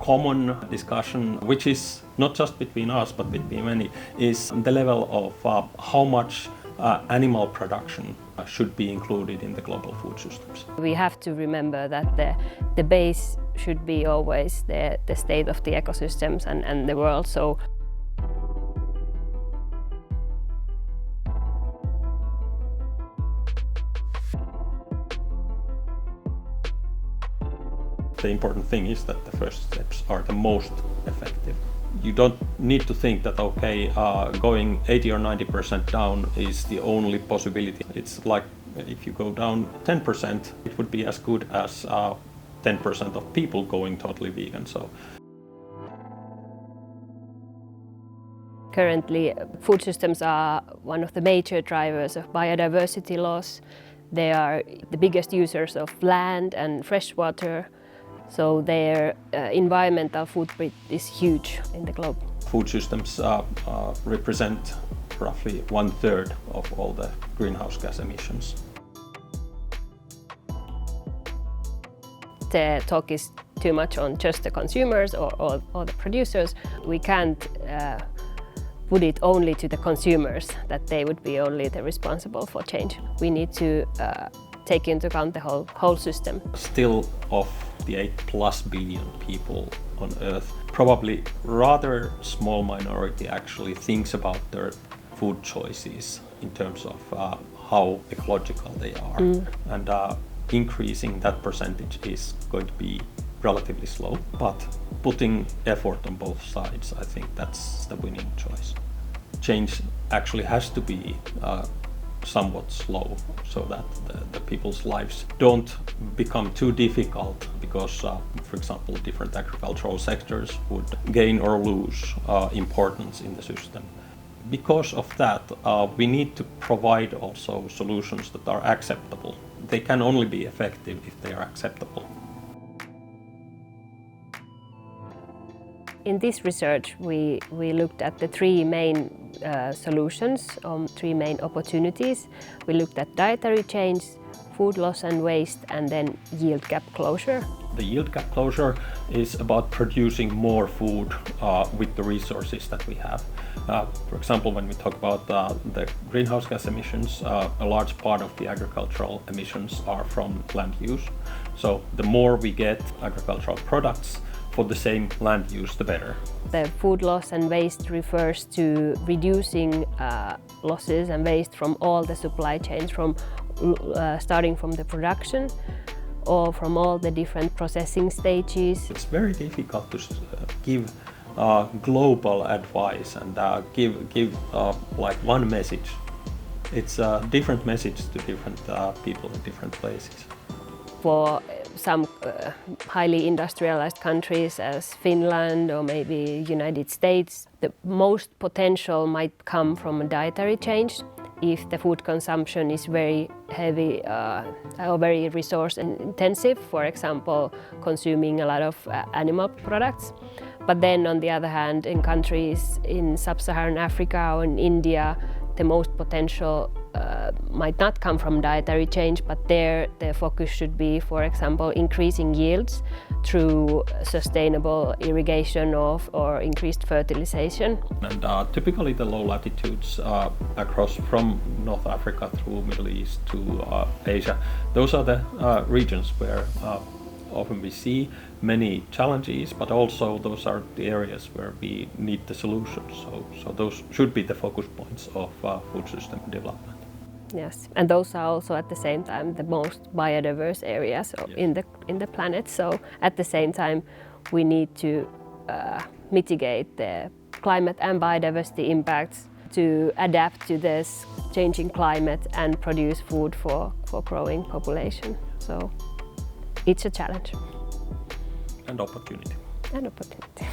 common discussion, which is not just between us but between many, is the level of how much animal production should be included in the global food systems. We have to remember that the base should be always the state of the ecosystems and the world. So the important thing is that the first steps are the most effective. You don't need to think that, okay, going 80 or 90% down is the only possibility. It's like if you go down 10%, it would be as good as 10% of people going totally vegan. So currently, food systems are one of the major drivers of biodiversity loss. They are the biggest users of land and fresh water. So their environmental footprint is huge in the globe. Food systems represent roughly 1/3 of all the greenhouse gas emissions. The talk is too much on just the consumers or the producers. We can't put it only to the consumers, that they would be only the responsible for change. We need to take into account the whole system. Still, of the 8+ billion people on Earth, probably rather small minority actually thinks about their food choices in terms of how ecological they are. And increasing that percentage is going to be relatively slow, but putting effort on both sides, I think that's the winning choice. Change actually has to be somewhat slow so that the people's lives don't become too difficult because, for example, different agricultural sectors would gain or lose importance in the system. Because of that, we need to provide also solutions that are acceptable. They can only be effective if they are acceptable. In this research, we looked at the three main solutions, three main opportunities. We looked at dietary change, food loss and waste, and then yield gap closure. The yield gap closure is about producing more food with the resources that we have. For example, when we talk about the greenhouse gas emissions, a large part of the agricultural emissions are from land use. So the more we get agricultural products for the same land use, the better. The food loss and waste refers to reducing losses and waste from all the supply chains, from starting from the production or from all the different processing stages. It's very difficult to give global advice and give like one message. It's a different message to different people in different places. For some highly industrialized countries as Finland or maybe United States, the most potential might come from a dietary change. If the food consumption is very heavy or very resource intensive, for example, consuming a lot of animal products. But then on the other hand, in countries in sub-Saharan Africa or in India, the most potential might not come from dietary change, but there the focus should be, for example, increasing yields through sustainable irrigation or increased fertilization. And typically the low latitudes across from North Africa through Middle East to Asia, those are the regions where often we see many challenges, but also those are the areas where we need the solutions. So those should be the focus points of food system development. Yes, and those are also at the same time the most biodiverse areas in the planet. So at the same time, we need to mitigate the climate and biodiversity impacts to adapt to this changing climate and produce food for growing population. So it's a challenge. And opportunity. And opportunity.